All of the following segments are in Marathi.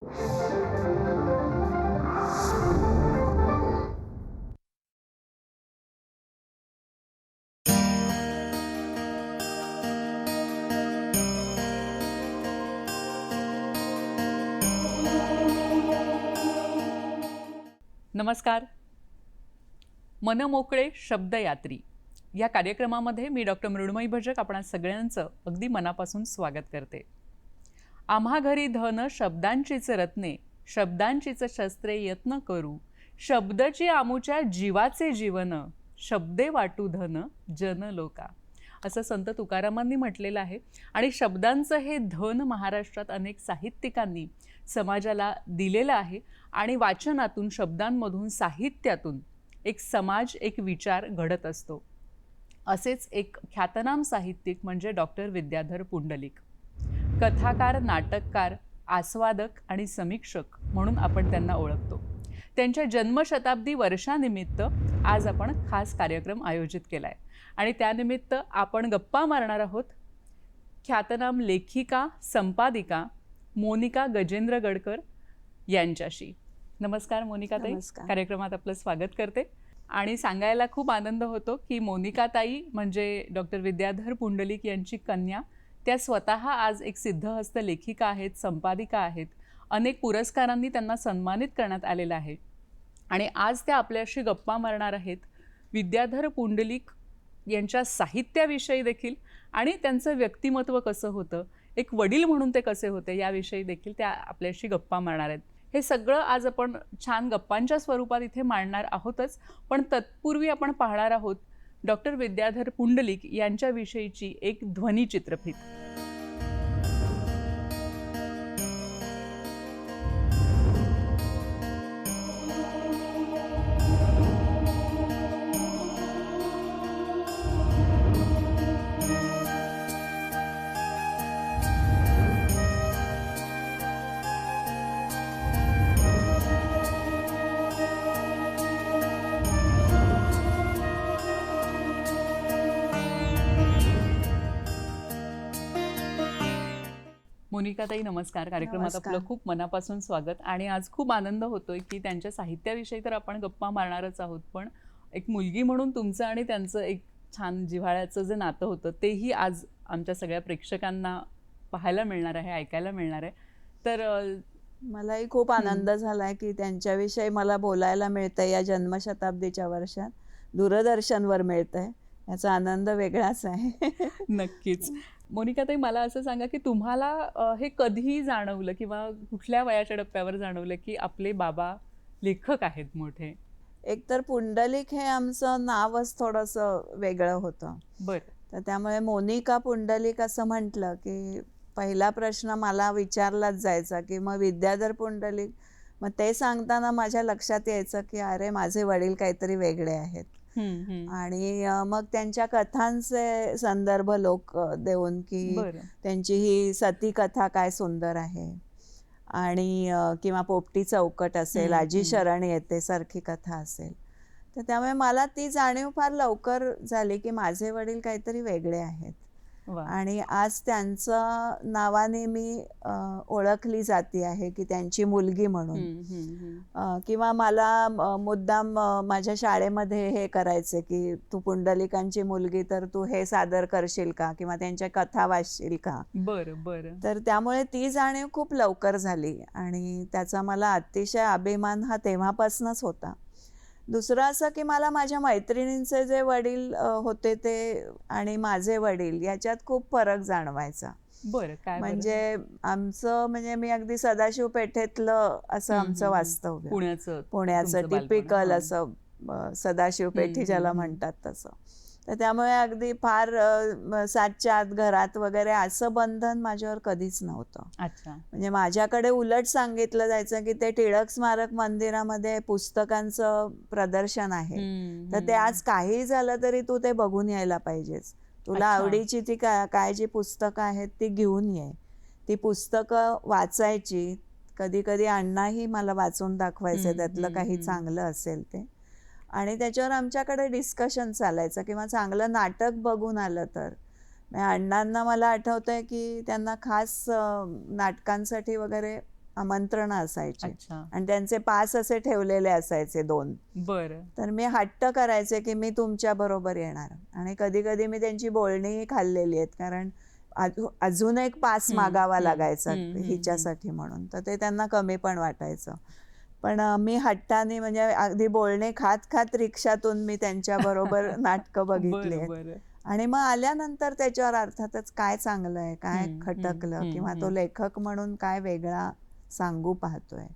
नमस्कार. मनमोकळे शब्दयात्री या कार्यक्रमामध्ये मी डॉक्टर मृण्मयी भजक आपणा सगळ्यांचं अगदी मनापासून स्वागत करते. आम्हा घरी धन शब्दांचीच रत्ने, शब्दांचीच शस्त्रे यत्न करू, शब्दची आमुच्या जीवाचे जीवन, शब्दे वाटू धन जन लोका, असं संत तुकारामांनी म्हटलेलं आहे. आणि शब्दांचं हे धन महाराष्ट्रात अनेक साहित्यिकांनी समाजाला दिलेलं आहे. आणि वाचनातून, शब्दांमधून, साहित्यातून एक समाज, एक विचार घडत असतो. असेच एक ख्यातनाम साहित्यिक म्हणजे डॉक्टर विद्याधर पुंडलिक. कथाकार, नाटककार, आस्वादक आणि समीक्षक म्हणून आपण त्यांना ओळखतो. त्यांच्या जन्मशताब्दी वर्षानिमित्त आज आपण खास कार्यक्रम आयोजित केला आहे. आणि त्यानिमित्त आपण गप्पा मारणार आहोत ख्यातनाम लेखिका, संपादिका मोनिका गजेंद्र गडकर यांच्याशी. नमस्कार मोनिकाताई, कार्यक्रमात आपलं स्वागत करते. आणि सांगायला खूप आनंद होतो की मोनिकाताई म्हणजे डॉक्टर विद्याधर पुंडलिक यांची कन्या. त्या स्वतः आज एक सिद्धहस्त लेखिका आहेत, संपादिका आहेत. अनेक पुरस्कारांनी त्यांना सन्मानित करण्यात आलेलं आहे. आणि आज त्या आपल्याशी गप्पा मारणार आहेत विद्याधर पुंडलिक यांच्या साहित्याविषयी देखील आणि त्यांचं व्यक्तिमत्व कसं होतं, एक वडील म्हणून ते कसे होते याविषयी देखील त्या आपल्याशी गप्पा मारणार आहेत. हे सगळं आज आपण छान गप्पांच्या स्वरूपात इथे मांडणार आहोतच, पण तत्पूर्वी आपण पाहणार आहोत डॉक्टर विद्याधर पुंडलिक यांच्याविषयीची एक ध्वनिचित्रफीत. मोनिकाताई नमस्कार. कार्यक्रमात आपलं खूप मनापासून स्वागत. आणि आज खूप आनंद होतोय की त्यांच्या साहित्याविषयी तर आपण गप्पा मारणारच आहोत, पण एक मुलगी म्हणून तुमचं आणि त्यांचं एक छान जिव्हाळ्याचं जे नातं होतं तेही आज आमच्या सगळ्या प्रेक्षकांना पाहायला मिळणार आहे, ऐकायला मिळणार आहे. तर मलाही खूप आनंद झालाय की त्यांच्याविषयी मला बोलायला मिळतंय या जन्मशताब्दीच्या वर्षात. दूरदर्शनवर मिळतंय, याचा आनंद वेगळाच आहे. नक्कीच. मोनिकाताई मला असं सांगा की तुम्हाला हे कधी जाणवलं किंवा कुठल्या वयाच्या टप्प्यावर जाणवलं की आपले बाबा लेखक आहेत मोठे? एकतर पुंडलिक हे आमचं नावच थोडंसं वेगळं होतं. बरं. तर त्यामुळे मोनिका पुंडलिक असं म्हटलं की पहिला प्रश्न मला विचारलाच जायचा की मग विद्याधर पुंडलिक. मग ते सांगताना माझ्या लक्षात यायचं की अरे माझे वडील काहीतरी वेगळे आहेत. आणि मग त्यांच्या कथांचे संदर्भ लोक देऊन की त्यांची ही सती कथा काय सुंदर आहे, आणि किंवा पोपटी चौकट असेल, आजी शरण येते सारखी कथा असेल. तर त्यामुळे मला ती जाणीव फार लवकर झाली की माझे वडील काहीतरी वेगळे आहेत. आणि आज त्यांचं नावाने मी ओळखली जाती आहे की त्यांची मुलगी म्हणून. किंवा मला मुद्दाम माझ्या शाळेमध्ये हे करायचे की तू पुंडलिकांची मुलगी तर तू हे सादर करशील का किंवा त्यांच्या कथा वाचशील का. बरं बरं. तर त्यामुळे ती जाणीव खूप लवकर झाली आणि त्याचा मला अतिशय अभिमान हा तेव्हापासूनच होता. दुसरं असं की मला माझ्या मैत्रिणींचे जे वडील होते ते आणि माझे वडील याच्यात खूप फरक जाणवायचा. बरं. काय म्हणजे आमचं म्हणजे मी अगदी सदाशिव पेठेतलं असं आमचं वास्तव्य, पुण्याचं टिपिकल असं सदाशिव पेठी ज्याला म्हणतात तसं. तर त्यामुळे अगदी फार 7च्या आत घरात वगैरे असं बंधन माझ्यावर कधीच नव्हतं. म्हणजे माझ्याकडे उलट सांगितलं जायचं की ते टिळक स्मारक मंदिरामध्ये पुस्तकांचं प्रदर्शन आहे, तर ते आज काही झालं तरी तू ते बघून यायला पाहिजेस. तुला आवडीची ती काय जी पुस्तकं आहेत ती घेऊन ये. ती पुस्तकं वाचायची. कधी कधी अण्णाही मला वाचून दाखवायचे त्यातलं काही चांगलं असेल ते. आणि त्याच्यावर आमच्याकडे डिस्कशन चालायचं किंवा चांगलं नाटक बघून आलं तर. अण्णांना मला आठवतंय की त्यांना खास नाटकांसाठी वगैरे आमंत्रण असायची अच्छा. आणि त्यांचे पास असे ठेवलेले असायचे 2. बरं. तर मी हट्ट करायचे की मी तुमच्या बरोबर येणार आणि कधी कधी मी त्यांची बोलणीही खाल्लेली आहेत, कारण अजून एक पास मागावा लागायचा हिच्यासाठी म्हणून, तर ते त्यांना कमी पण वाटायचं. पण मी हट्टाने म्हणजे अगदी बोलणे खात खात रिक्षातून मी त्यांच्या बरोबर नाटकं बघितली बरं, आहेत. बरं. आणि मग आल्यानंतर त्याच्यावर अर्थातच काय चांगलं आहे, काय हं, हं, खटकलं, हं, किंवा तो हं. लेखक म्हणून काय वेगळा सांगू पाहतोय,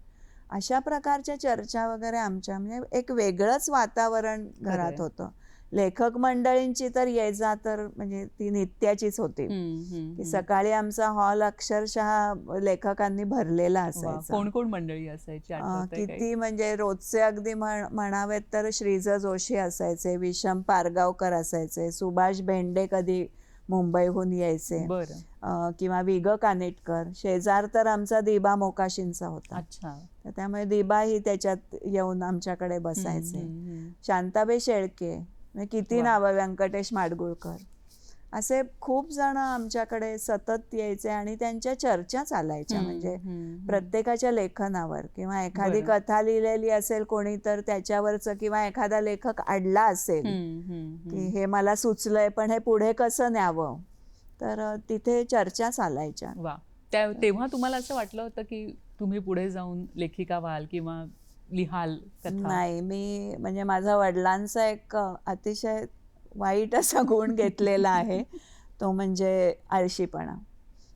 अशा प्रकारच्या चर्चा वगैरे आमच्या, म्हणजे एक वेगळंच वातावरण घरात खरंय. होतं. लेखक मंडळींची तर ये जा तर म्हणजे ती नित्याचीच होती, हं, हं, की हं. सकाळी आमचा हॉल अक्षरशः लेखकांनी भरलेला वाह! असायचा. कोण-कोण मंडळी असायची, आठवतंय काही? किती म्हणजे रोजचे अगदी म्हणावेत तर श्रीज जोशी असायचे, विषम पारगावकर असायचे, सुभाष भेंडे कधी मुंबईहून यायचे, बरं. किंवा वि ग कानेटकर. शेजार तर आमचा दिबा मोकाशींचा होता, अच्छा. तर त्यामुळे दिबाही त्याच्यात येऊन आमच्याकडे हं, बसायचे. हं, हं. शांताबाई शेळके, म्हणजे किती वाह! नावं, व्यंकटेश माडगुळकर, असे खूप जण आमच्याकडे सतत यायचे आणि त्यांच्या चर्चा चालायच्या. हं, म्हणजे हं, हं. प्रत्येकाच्या लेखनावर, किंवा एखादी बरं. कथा लिहिलेली असेल कोणी तर त्याच्यावरचं, किंवा एखादा लेखक अडला असेल हं, हं, की हं. हे मला सुचलंय पण हे पुढे कसं न्यावं, तर तिथे चर्चा चालायच्या. वाह! तेव्हा तुम्हाला असं वाटलं होतं की तुम्ही पुढे जाऊन लेखिका व्हाल किंवा लिहाल कथा? नाही, मी म्हणजे माझा वडिलांचा एक अतिशय वाईट असा गुण घेतलेला आहे, तो म्हणजे आळशीपणा.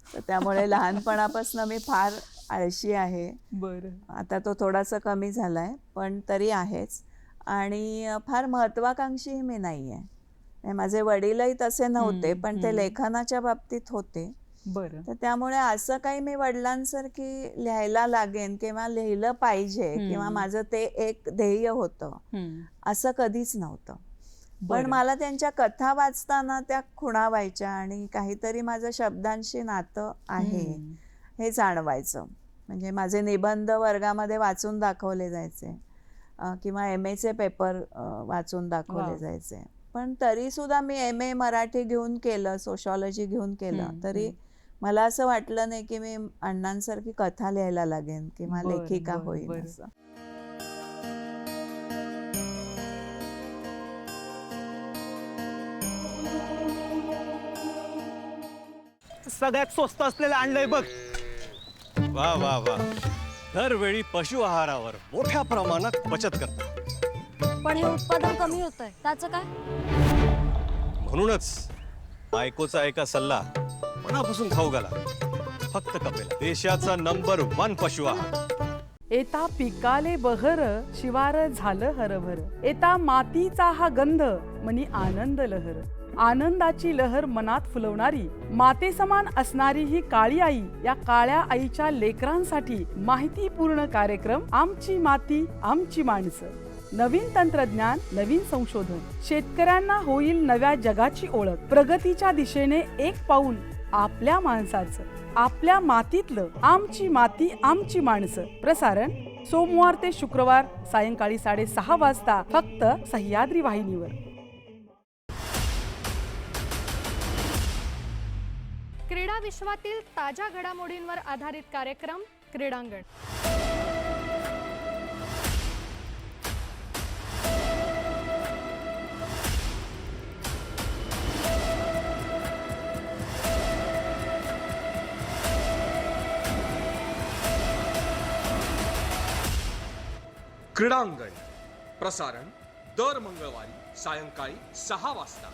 तर त्यामुळे लहानपणापासून मी फार आळशी आहे. बरं. आता तो थोडासा कमी झाला आहे, पण तरी आहेच. आणि फार महत्त्वाकांक्षीही मी नाही आहे. माझे वडीलही तसे नव्हते, हं, पण ते हं. लेखनाच्या बाबतीत होते. बरं. तर त्यामुळे असं काही मी वडिलांसारखी लिहायला लागेन किंवा लिहिलं पाहिजे किंवा हं, माझं ते एक ध्येय होतं, हं. असं कधीच नव्हतं. पण बरं. मला त्यांच्या कथा वाचताना त्या खुणावायच्या आणि काहीतरी माझं शब्दांशी नातं आहे हं. हे जाणवायचं. म्हणजे माझे निबंध वर्गामध्ये वाचून दाखवले जायचे, किंवा MA पेपर वाचून दाखवले वाह! जायचे. पण तरीसुद्धा मी MA मराठी घेऊन केलं, सोशॉलॉजी घेऊन केलं, हं, तरी हं. मला असं वाटलं नाही की मी अण्णांसारखी कथा लिहायला लागेन किंवा बरं, लेखिका बरं, होईन बरं. असं. सगळ्यात स्वस्त असलेलं आणलंय बघ. वा वा वा, दरवेळी पशु आहारावर मोठ्या प्रमाणात बचत करता. पण हे उत्पादन कमी होतंय, त्याचं काय? म्हणूनच बायकोचा एका सल्ला मनापासून खाऊ घाला. फक्त कपेला, देशाचा नंबर 1 पशु आहार. एता पिकाले बहर, शिवार झालं हरभर. एता मातीचा हा गंध, मनी आनंद लहर. आनंदाची लहर मनात फुलवणारी, मातेसमान असणारी ही काळी आई, या काळ्या आईच्या लेकरांसाठी माहितीपूर्ण कार्यक्रम आमची माती आमची माणसं. नवीन तंत्रज्ञान, नवीन संशोधन, शेतकऱ्यांना होईल नव्या जगाची ओळख. प्रगतीच्या दिशेने एक पाऊल आपल्या माणसाचं, आपल्या मातीतलं. आमची माती आमची माणसं. प्रसारण सोमवार ते शुक्रवार सायंकाळी 6:30 वाजता, फक्त सह्याद्री वाहिनीवर. क्रीडा विश्वातील ताज्या घडामोडींवर आधारित कार्यक्रम क्रीडांगण. क्रीडांगण प्रसारण दर मंगळवारी सायंकाळी 6 वाजता,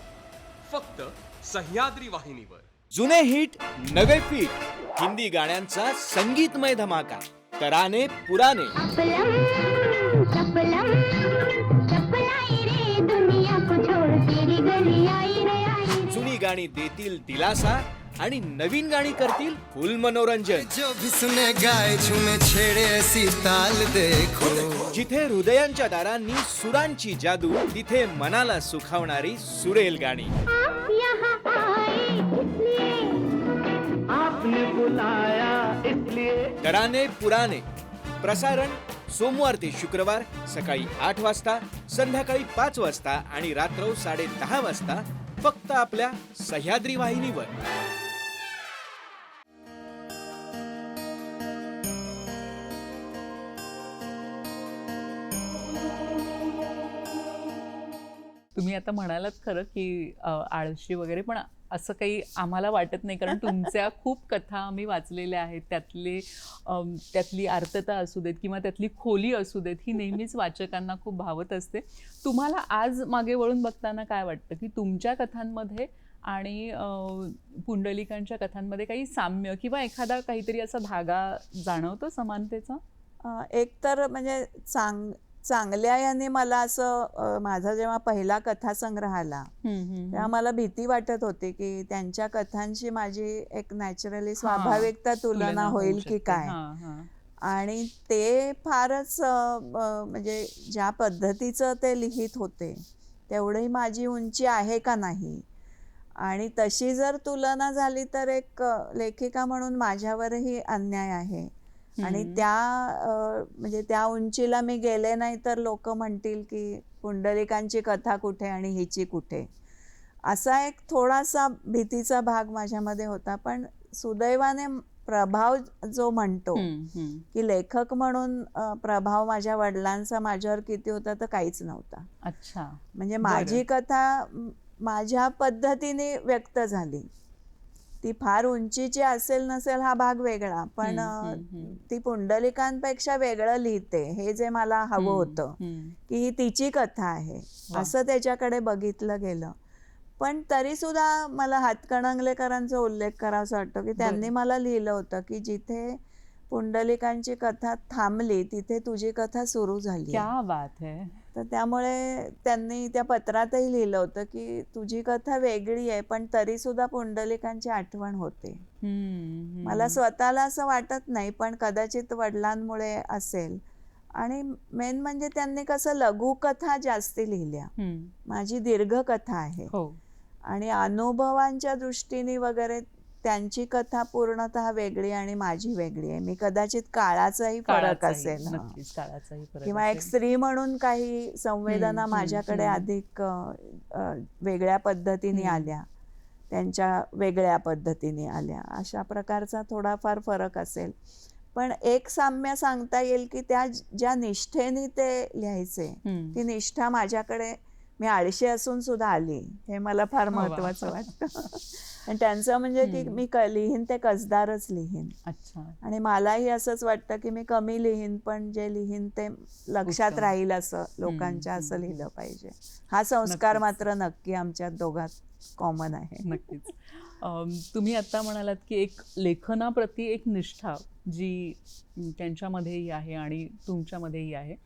फक्त सह्याद्री वाहिनीवर. जुने हिट नवे फिट, हिंदी गाण्यांचा संगीतमय धमाका, तराने पुराने. जुनी गाणी देतील दिलासा आणि नवीन गाणी करतील फुल मनोरंजन. जो भी सुने गाए झूमे छेड़े ऐसी ताल देखो. जिथे हृदयांच्या दारांनी सुरांची जादू, तिथे मनाला सुखावणारी सुरेल गाणी. तराने पुराने. प्रसारण सोमवार ते शुक्रवार सकाळी 8 वाजता, संध्याकाळी 5 वाजता आणि रात्र 10:30 वाजता, फक्त आपल्या सह्याद्री वाहिनीवर. तुम्ही आता म्हणालात खरं की आळशी वगैरे, पण असं काही आम्हाला वाटत नाही, कारण तुमच्या खूप कथा आम्ही वाचलेल्या आहेत. त्यातली आर्तता असू देत किंवा त्यातली खोली असू देत, ही नेहमीच वाचकांना खूप भावत असते. तुम्हाला आज मागे वळून बघताना काय वाटतं की तुमच्या कथांमध्ये आणि पुंडलिकांच्या कथांमध्ये काही साम्य किंवा एखादा काहीतरी असा धागा जाणवतो समानतेचा? एक तर म्हणजे चांगल्या याने मला असं माझा जेव्हा पहिला कथासंग्रह आला तेव्हा मला भीती वाटत होती की त्यांच्या कथांची माझी एक नॅचरली स्वाभाविकता तुलना होईल की काय. आणि ते फारच म्हणजे ज्या पद्धतीचं ते लिहित होते तेवढी माझी उंची आहे का नाही, आणि तशी जर तुलना झाली तर एक लेखिका म्हणून माझ्यावरही अन्याय आहे. आणि म्हणजे त्या उंचीला मी गेले नाही तर लोक म्हणतील की पुंडलिकांची कथा कुठे आणि हिची कुठे, असा एक थोडासा भीतीचा भाग माझ्यामध्ये होता. पण सुदैवाने प्रभाव जो म्हणतो की लेखक म्हणून प्रभाव माझ्या वडिलांचा माझ्यावर किती होता तर काहीच नव्हता. अच्छा. म्हणजे माझी कथा माझ्या पद्धतीने व्यक्त झाली. ती फार उंचीची असेल नसेल हा भाग वेगळा, पण ती पुंडलिकांपेक्षा वेगळं लिहिते हे जे मला हवं होतं की ही तिची कथा आहे असं त्याच्याकडे बघितलं गेलं. पण तरी सुद्धा मला हातकणंगलेकरांचा उल्लेख करावासा वाटतो की त्यांनी मला लिहिलं होतं की जिथे पुंडलिकांची कथा थांबली तिथे तुझी कथा सुरू झाली. क्या बात है. तर त्यामुळे त्यांनी त्या पत्रातही लिहिलं होतं की तुझी कथा वेगळी आहे पण तरी सुद्धा पुंडलिकांची आठवण होते. मला स्वतःला असं वाटत नाही, पण कदाचित वडिलांमुळे असेल. आणि मेन म्हणजे त्यांनी कसं लघुकथा जास्ती लिहिल्या, माझी दीर्घ कथा आहे. आणि अनुभवांच्या दृष्टीने वगैरे त्यांची कथा पूर्णतः वेगळी आणि माझी वेगळी आहे. मी कदाचित काळाचाही फरक असेल किंवा एक स्त्री म्हणून काही संवेदना माझ्याकडे अधिक वेगळ्या पद्धतीने आल्या, त्यांच्या वेगळ्या पद्धतीने आल्या, अशा प्रकारचा थोडाफार फरक असेल. पण एक साम्य सांगता येईल की त्या ज्या निष्ठेने ते लिहायचे ती निष्ठा माझ्याकडे मी आळशी असून सुद्धा आली, हे मला फार महत्वाचं वाटतं. आणि त्यांचं म्हणजे की मी लिहीन ते कसदारच लिहीन. अच्छा. आणि मलाही असंच वाटतं की मी कमी लिहीन पण जे लिहीन ते लक्षात राहील असं लोकांच्या असं लिहिलं पाहिजे. हा संस्कार मात्र नक्की आमच्या दोघात कॉमन आहे. नक्कीच. तुम्ही आता म्हणालात की एक लेखनाप्रती एक निष्ठा जी त्यांच्यामध्येही आहे आणि तुमच्यामध्येही आहे.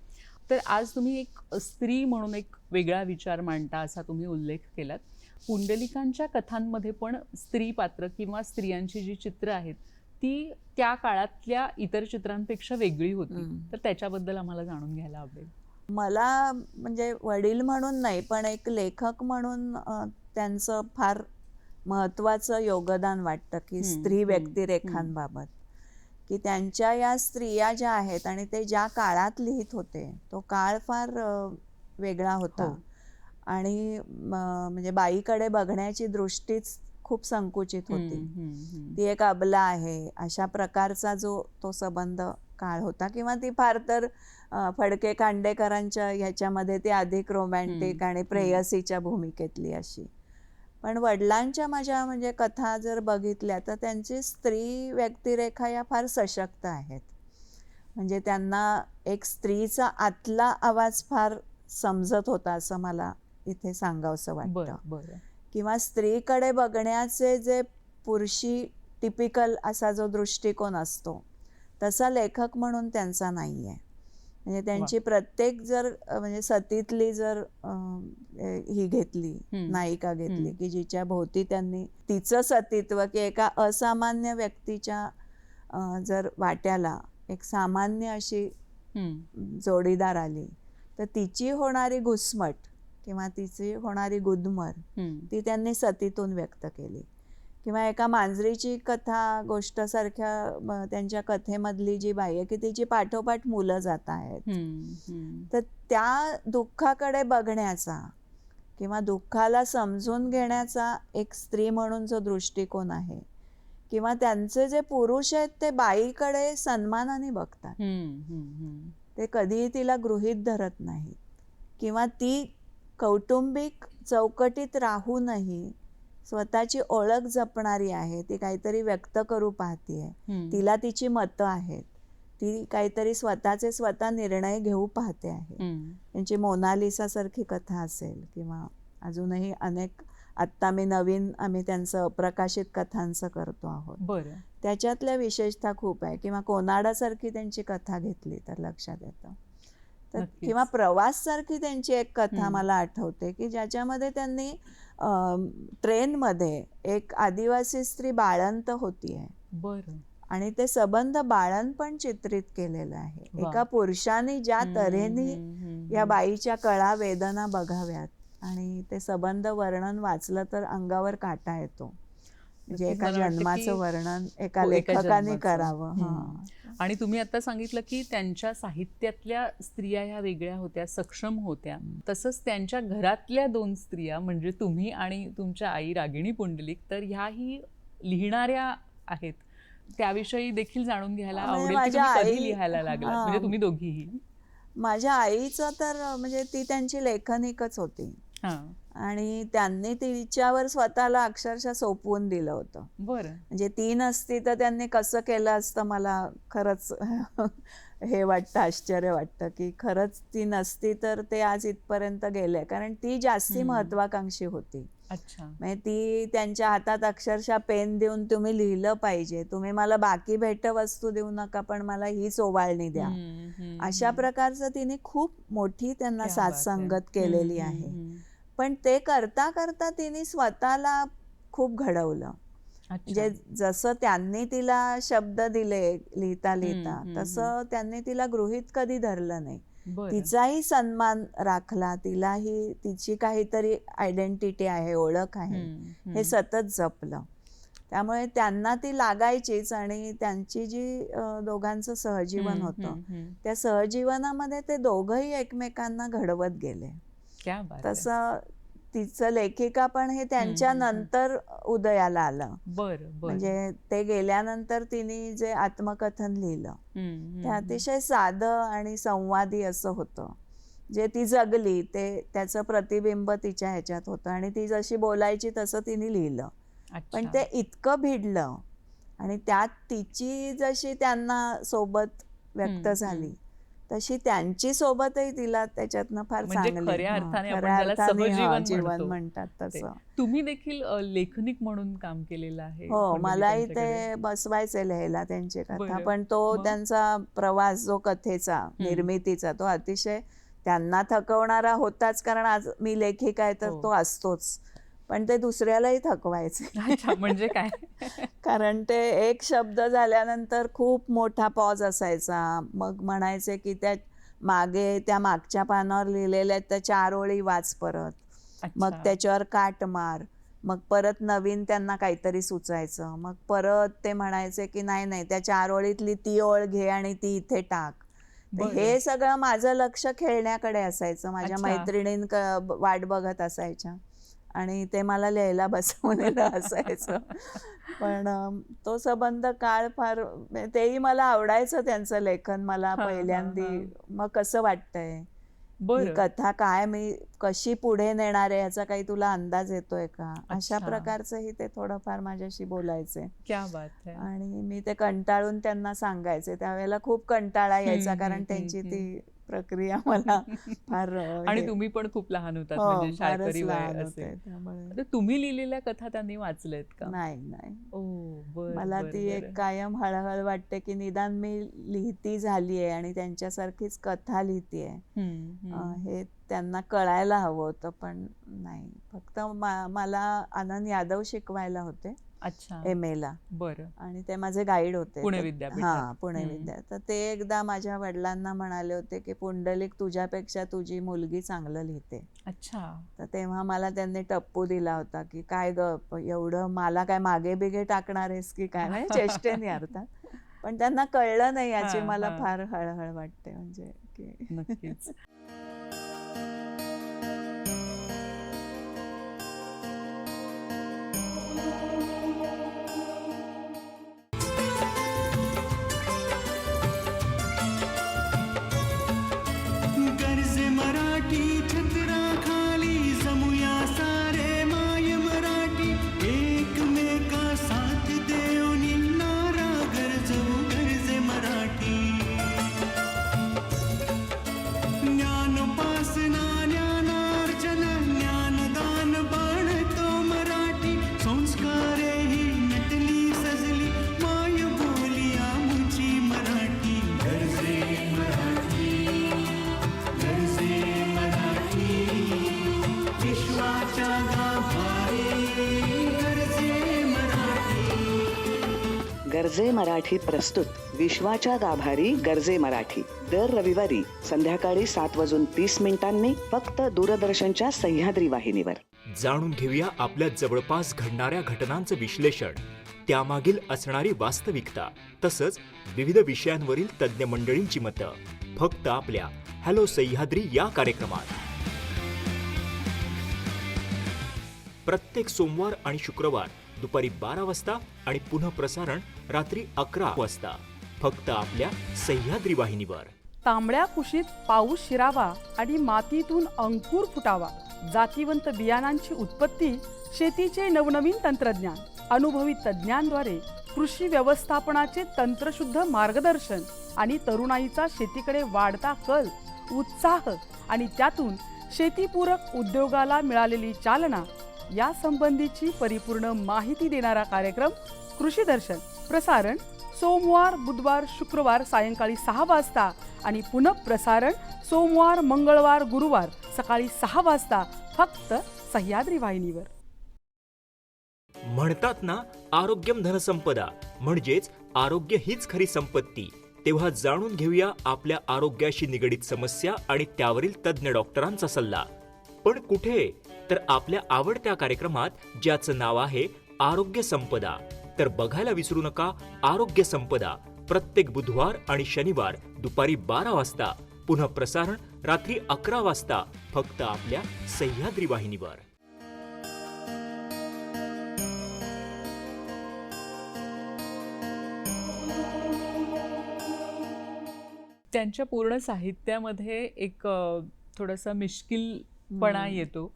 तर आज तुम्ही एक स्त्री म्हणून एक वेगळा विचार मांडता असा तुम्ही उल्लेख केलात. पुंडलिकांच्या कथांमध्ये पण स्त्री पात्र किंवा स्त्रियांची जी चित्र आहेत ती त्या काळातल्या इतर चित्रांपेक्षा वेगळी होती, तर त्याच्याबद्दल आम्हाला जाणून घ्यायला आवडेल. मला म्हणजे वडील म्हणून नाही पण एक लेखक म्हणून त्यांचं फार महत्त्वाचं योगदान वाटतं की स्त्री व्यक्तिरेखांबाबत, की त्यांच्या या स्त्रिया ज्या आहेत आणि ते ज्या काळात लिहित होते तो काळ फार वेगळा होता. आणि म्हणजे बाईकडे बघण्याची दृष्टीच खूप संकुचित होती. ती एक अबला आहे अशा प्रकारचा जो तो संबंध काळ होता. किंवा ती फार तर फडके कांडेकरांच्या ह्याच्यामध्ये ती अधिक रोमॅन्टिक आणि प्रेयसीच्या भूमिकेतली अशी. पण वडिलांच्या माझ्या म्हणजे कथा जर बघितल्या तर त्यांची स्त्री व्यक्तिरेखा या फार सशक्त आहेत. म्हणजे त्यांना एक स्त्रीचा आतला आवाज फार समजत होता असं मला इथे सांगावंसं वाटतं. किंवा स्त्रीकडे बघण्याचे जे पुरुषी टिपिकल असा जो दृष्टिकोन असतो तसा लेखक म्हणून त्यांचा नाही आहे. म्हणजे त्यांची प्रत्येक जर म्हणजे सतीतली जर ही घेतली नायिका घेतली की जिच्या भोवती त्यांनी तिचं सतीत्व की एका असामान्य व्यक्तीच्या जर वाट्याला एक सामान्य अशी जोडीदार आली तर तिची होणारी घुसमट किंवा तिची होणारी गुदमर ती त्यांनी सतीतून व्यक्त केली. किंवा एका मांजरीची कथा गोष्ट सारख्या त्यांच्या कथेमधली जी बाई आहे की तिची पाठोपाठ मुलं जात आहेत, तर त्या दुःखाकडे बघण्याचा किंवा दुःखाला समजून घेण्याचा एक स्त्री म्हणून जो दृष्टिकोन आहे, किंवा त्यांचे जे पुरुष आहेत ते बाईकडे सन्मानाने बघतात, ते कधीही तिला गृहीत धरत नाहीत. किंवा ती कौटुंबिक चौकटीत राहूनही स्वतःची ओळख जपणारी आहे, ती काहीतरी व्यक्त करू पाहतीये, तिला तिची मतं आहेत, ती काहीतरी स्वतःचे स्वतः निर्णय घेऊ पाहते आहे. त्यांची मोनालिसा सारखी कथा असेल किंवा अजूनही अनेक, आत्ता आम्ही त्यांचं प्रकाशित कथांचं करतो आहोत. बरं. त्याच्यातल्या विशेषता खूप आहे. किंवा कोनाडासारखी त्यांची कथा घेतली तर लक्षात येतं. तर नक्कीच. किंवा प्रवास सारखी त्यांची एक कथा मला आठवते की ज्याच्यामध्ये त्यांनी ट्रेनमध्ये एक आदिवासी स्त्री बाळंत होतीये बरं. आणि ते संबंध बाळंतपण चित्रित केलेलं आहे. वा. एका पुरुषाने ज्या तऱ्हेने या बाईच्या कळा वेदना बघाव्यात आणि ते संबंध वर्णन वाचलं तर अंगावर काटा येतो. म्हणजे नक्कीच एका मला वाटतं जन्माचं की वर्णन एका हो, एका लेखकाने जन्माचं. करावं. आणि तुम्ही आता सांगितलं की त्यांच्या साहित्यातल्या स्त्रिया ह्या वेगळ्या होत्या, सक्षम होत्या. तसंच त्यांच्या घरातल्या 2 स्त्रिया म्हणजे तुम्ही आणि तुमच्या आई रागिणी पुंडलिक, तर ह्याही लिहिणाऱ्या आहेत. त्याविषयी देखील जाणून घ्यायला म्हणजे आवडेल की माझ्या तुम्ही कधी आई- लिहायला लागलात, म्हणजे तुम्ही दोघीही. माझ्या आईचं तर म्हणजे ती त्यांची लेखनिकच होती हां. आणि त्यांनी तिच्यावर स्वतःला अक्षरशः सोपवून दिलं होतं. बरं. म्हणजे ती नसती तर त्यांनी कसं केलं असतं, मला खरंच हे वाटतं, आश्चर्य वाटतं की खरंच ती नसती तर ते आज इथपर्यंत गेले. कारण ती जास्ती महत्वाकांक्षी होती. अच्छा. म्हणजे ती त्यांच्या हातात अक्षरशः पेन देऊन तुम्ही लिहिलं पाहिजे, तुम्ही मला बाकी भेटवस्तू देऊ नका पण मला ही ओवाळणी द्या, अशा प्रकारचं तिने खूप मोठी त्यांना क्या बात साथसंगत आहे. केलेली आहे. पण ते करता करता तिने स्वतःला खूप घडवलं. म्हणजे जसं त्यांनी तिला शब्द दिले लिहिता लिहिता, तसं त्यांनी तिला गृहीत कधी धरलं नाही. तिचाही सन्मान राखला, तिलाही तिची काहीतरी आयडेंटिटी आहे, ओळख आहे, हे सतत जपलं. त्यामुळे त्यांना ती लागायचीच आणि त्यांची जी दोघांचं सहजीवन होतं त्या सहजीवनामध्ये ते दोघंही एकमेकांना घडवत गेले. क्या बात. तसं तिचं लेखिका पण हे त्यांच्या नंतर उदयाला आलं. बरं. म्हणजे ते गेल्यानंतर तिने जे आत्मकथन लिहिलं ते अतिशय साधं आणि संवादी असं होतं. जे ती जगली ते त्याचं प्रतिबिंब तिच्या ह्याच्यात होतं आणि ती जशी बोलायची तसं तिने लिहिलं. पण ते इतकं भिडलं आणि त्यात तिची जशी त्यांना सोबत व्यक्त झाली तशी त्यांची सोबतही तिला त्याच्यातनं फार म्हणजे चांगली, खऱ्या अर्थाने आपण खऱ्या ज्याला अर्थाने सहजीवन जीवन म्हणतो. म्हणतात तसं. तुम्ही देखील लेखनिक म्हणून काम केलेलं आहे. हो, पुंडलिक मलाही यांच्याकडे. ते बसवायचे लिहायला त्यांची कथा. बरं. पण तो मग? त्यांचा प्रवास जो कथेचा निर्मितीचा तो अतिशय त्यांना थकवणारा होताच, कारण आज मी लेखिका आहे तर हो. तो असतोच. पण ते दुसऱ्यालाही थकवायचे. अच्छा, म्हणजे काय? कारण ते एक शब्द झाल्यानंतर खूप मोठा पॉज असायचा. मग म्हणायचे की त्या मागच्या पानावर लिहिलेल्या त्या 4 ओळी वाच परत, मग अच्छा. त्याच्यावर काट मार, मग परत नवीन त्यांना काहीतरी सुचायचं, मग परत ते म्हणायचे की नाही नाही त्या 4 ओळीतली ती ओळ घे आणि ती इथे टाक. तर बरं. हे सगळं माझं लक्ष खेळण्याकडे असायचं. माझ्या अच्छा. मैत्रिणीं वाट बघत असायच्या आणि ते मला लिहायला बसवलेलं असायचं. पण तो संबंध काळ फार, तेही मला आवडायचं त्यांचं लेखन. मला पहिल्यांदा मग कसं वाटतंय, ही कथा काय मी कशी पुढे नेणार आहे याचा काही तुला अंदाज येतोय का, अशा प्रकारचंही ते थोडंफार माझ्याशी बोलायचे. क्या बात है. आणि मी ते कंटाळून त्यांना सांगायचे. त्यावेळेला खूप कंटाळा यायचा कारण त्यांची ती प्रक्रिया मला फार आणि तुम्ही पण खूप लहान होतात, हो, म्हणजे फारच शाळकरी वय लहान असेल. होते त्यामुळे. आता तुम्ही लिहिलेल्या कथा त्यांनी वाचल्यात का? नाही. बरं. मला ती एक कायम हळहळ वाटते की निदान मी लिहिती झालीये आणि त्यांच्यासारखीच कथा लिहितीये, हे त्यांना कळायला हवं होतं. पण नाही, फक्त मला आनंद यादव शिकवायला होते. अच्छा. MA ला. बरं. आणि ते माझे गाईड होते पुणे विद्यापीठात. पुणे विद्या. तर ते एकदा माझ्या वडिलांना म्हणाले होते की पुंडलिक तुझ्यापेक्षा तुझी मुलगी चांगलं लिहिते. अच्छा. तर तेव्हा मला त्यांनी टप्पू दिला होता की काय ग एवढं मला काय मागे बिगे टाकणार आहेस की काय, म्हणजे चेष्टेने अर्थात. पण त्यांना कळलं नाही याची मला फार हळहळ वाटते. म्हणजे की नक्कीच. कर्ज मराठी छत्रा खाली गरजे मराठी प्रस्तुत विश्वाच्या गाभारी गरजे मराठी दर रविवारी संध्याकाळी 7:30 फक्त दूरदर्शनच्या सह्याद्री वाहिनीवर. जाणून घेऊया आपल्या जवळपास घडणाऱ्या घटनांचं विश्लेषण, त्यामागील असणारी वास्तविकता, तसंच विविध विषयांवरील तज्ज्ञ मंडळींची मतं फक्त आपल्या हॅलो सह्याद्री या कार्यक्रमात. प्रत्येक सोमवार आणि शुक्रवार दुपारी 12 वाजता आणि पुन्हा प्रसारण रात्री 11 वाजता फक्त आपल्या सह्याद्री वाहिनीवर. तांबड्या कुशीत पाऊस शिरावा आणि मातीतून अंकुर फुटावा. जातीवंत बियाणांची उत्पत्ती, शेतीचे नवनवीन तंत्रज्ञान, अनुभवी तज्ज्ञांद्वारे कृषी व्यवस्थापनाचे तंत्रशुद्ध मार्गदर्शन आणि तरुणाईचा शेतीकडे वाढता कल, उत्साह आणि त्यातून शेतीपूरक उद्योगाला मिळालेली चालना या संबंधीची परिपूर्ण माहिती देणारा कार्यक्रम कृषी दर्शन. प्रसारण सोमवार, बुधवार, शुक्रवार सायंकाळी 6 वाजता आणि पुन्हा प्रसारण सोमवार, मंगळवार, गुरुवार सकाळी 6 वाजता फक्त सह्याद्री वाहिनीवर. म्हणतात ना, आरोग्यम धनसंपदा, म्हणजेच आरोग्य हीच खरी संपत्ती. तेव्हा जाणून घेऊया आपल्या आरोग्याशी निगडीत समस्या आणि त्यावरील तज्ज्ञ डॉक्टरांचा सल्ला. पण कुठे? तर आपल्या आवडत्या कार्यक्रमात, ज्याचं नाव आहे आरोग्य संपदा. तर बघायला विसरू नका आरोग्य संपदा, प्रत्येक बुधवार आणि शनिवार दुपारी 12 वाजता, पुन्हा प्रसारण रात्री 11 वाजता फक्त आपल्या सह्याद्री वाहिनीवर. त्यांच्या पूर्ण साहित्यामध्ये एक थोडासा मिश्किलपणा येतो,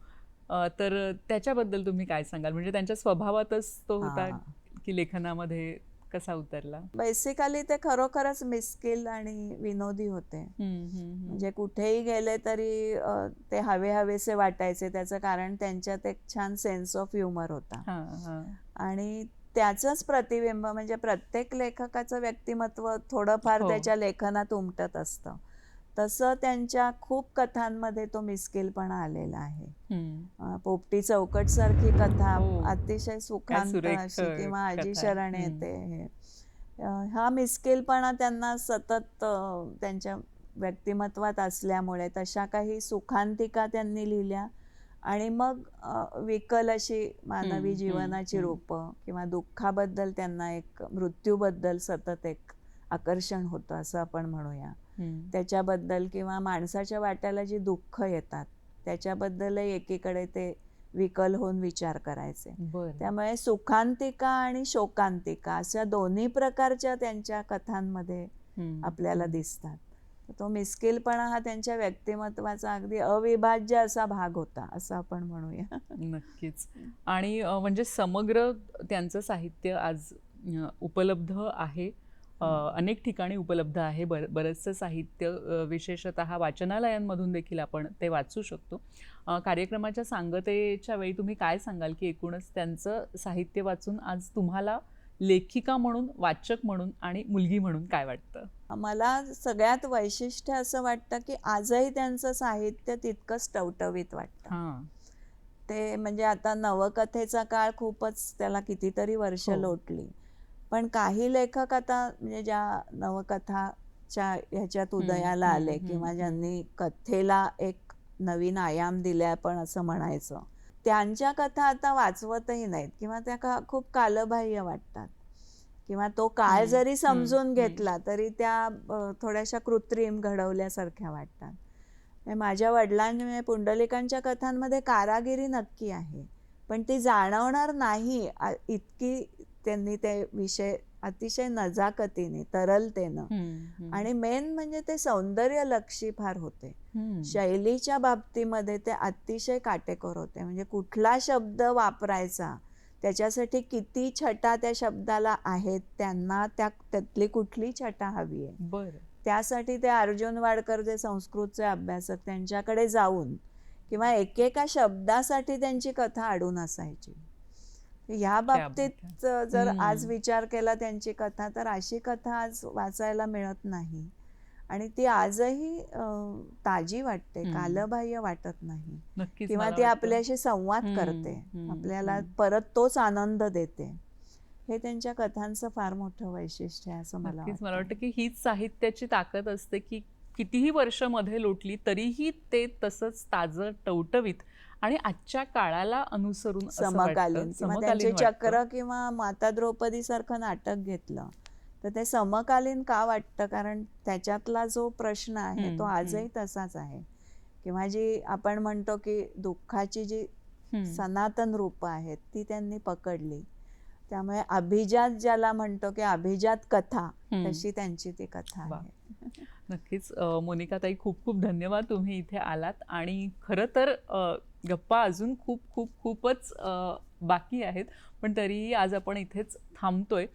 तर त्याच्याबद्दल तुम्ही काय सांगाल? म्हणजे त्यांच्या स्वभावातच तो होता की लेखनामध्ये कसा उतरला? बेसिकली ते खरोखरच मिस्किल आणि विनोदी होते. म्हणजे कुठेही गेले तरी ते हवेसे वाटायचे. त्याचं कारण त्यांच्यात एक छान सेन्स ऑफ ह्युमर होता आणि त्याचंच प्रतिबिंब म्हणजे प्रत्येक लेखकाचं व्यक्तिमत्व थोडंफार त्याच्या लेखनात उमटत असतं. तसं त्यांच्या खूप कथांमध्ये तो मिस्किलपणा आलेला आहे. पोपटी चौकट सारखी कथा अतिशय सुखांत अशी, किंवा आजी शरण येते, हा मिस्किलपणा त्यांना सतत त्यांच्या व्यक्तिमत्वात असल्यामुळे तशा काही सुखांतिका त्यांनी लिहिल्या. आणि मग विकल अशी मानवी जीवनाची रूपं किंवा दुःखाबद्दल त्यांना एक मृत्यूबद्दल सतत एक आकर्षण होतं असं आपण म्हणूया. त्याच्याबद्दल किंवा माणसाच्या वाट्याला जी दुःख येतात त्याच्याबद्दलही एकीकडे ते विकल होऊन विचार करायचे. त्यामुळे सुखांतिका आणि शोकांतिका अशा दोन्ही प्रकारच्या त्यांच्या कथांमध्ये आपल्याला दिसतात. तो मिस्किलपणा हा त्यांच्या व्यक्तिमत्वाचा अगदी अविभाज्य असा भाग होता असं आपण म्हणूया. नक्कीच. आणि म्हणजे समग्र त्यांचं साहित्य आज उपलब्ध आहे, अनेक ठिकाणी उपलब्ध आहे. बरंचसं साहित्य विशेषतः वाचनालयांमधून देखील आपण ते वाचू शकतो. कार्यक्रमाच्या सांगतेच्या वेळी तुम्ही काय सांगाल की एकूणच त्यांचं साहित्य वाचून आज तुम्हाला लेखिका म्हणून, वाचक म्हणून आणि मुलगी म्हणून काय वाटतं? मला सगळ्यात वैशिष्ट्य असं वाटतं की आजही त्यांचं साहित्य तितकंच टवटवीत वाटतं. ते म्हणजे आता नवकथेचा काळ खूपच त्याला कितीतरी वर्ष लोटली, पण काही लेखक आता म्हणजे ज्या नवकथाच्या ह्याच्यात उदयाला आले किंवा ज्यांनी कथेला एक नवीन आयाम दिला आपण असं म्हणायचं, त्यांच्या कथा आता वाचवतही नाहीत किंवा त्या खूप कालबाह्य वाटतात किंवा तो काळ जरी समजून घेतला तरी त्या थोड्याशा कृत्रिम घडवल्यासारख्या वाटतात. माझ्या वडिलांनी पुंडलिकांच्या कथांमध्ये कारागिरी नक्की आहे, पण ती जाणवणार नाही इतकी त्यांनी ते विषय अतिशय नजाकतीने, तरलतेनं आणि मेन म्हणजे ते सौंदर्यलक्षी फार होते. शैलीच्या बाबतीमध्ये ते अतिशय काटेकोर होते. म्हणजे कुठला शब्द वापरायचा, त्याच्यासाठी किती छटा त्या शब्दाला आहेत, त्यांना त्यातली कुठली छटा हवी आहे, त्यासाठी ते अर्जुन वाडकर जे संस्कृतचे अभ्यासक, त्यांच्याकडे जाऊन किंवा एकेका शब्दासाठी त्यांची कथा अडून असायची. ह्या बाबतीत जर आज विचार केला त्यांची कथा, तर अशी कथा आज वाचायला मिळत नाही आणि ती आजही ताजी वाटते, कालबाह्य वाटत नाही किंवा ती आपल्याशी संवाद करते, आपल्याला परत तोच आनंद देते. हे त्यांच्या कथांचं फार मोठं वैशिष्ट्य आहे असं मला नक्कीच मला वाटतं. वाटतं की हीच साहित्याची ताकद असते की कितीही वर्ष मध्ये लोटली तरीही ते तसंच ताजं टवटवीत आणि आजच्या काळाला अनुसरून असं वाटतं. समकालीन किंवा समकालीन त्यांचे वाटतं. चक्र किंवा माता द्रौपदी सारखं नाटक घेतलं तर ते समकालीन का वाटतं, कारण त्याच्यातला जो प्रश्न आहे तो आजही तसाच आहे. किंवा जी आपण म्हणतो की दुःखाची जी सनातन रूप आहेत ती त्यांनी पकडली. त्यामुळे अभिजात ज्याला म्हणतो की अभिजात कथा, तशी त्यांची ती कथा वा. आहे. नक्कीच मोनिका ताई, खूप खूप धन्यवाद तुम्ही इथे आलात. आणि खरं तर गप्पा अजून खूपच बाकी आहेत, पण तरीही आज आपण इथेच थांबतोय.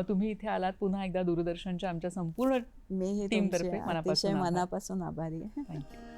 तुम्ही इथे आलात, पुन्हा एकदा दूरदर्शनच्या आमच्या संपूर्ण मीही टीमतर्फे तुमची मनापासून अतिशय आभार. मनापासून आभारी आहे. थँक्यू.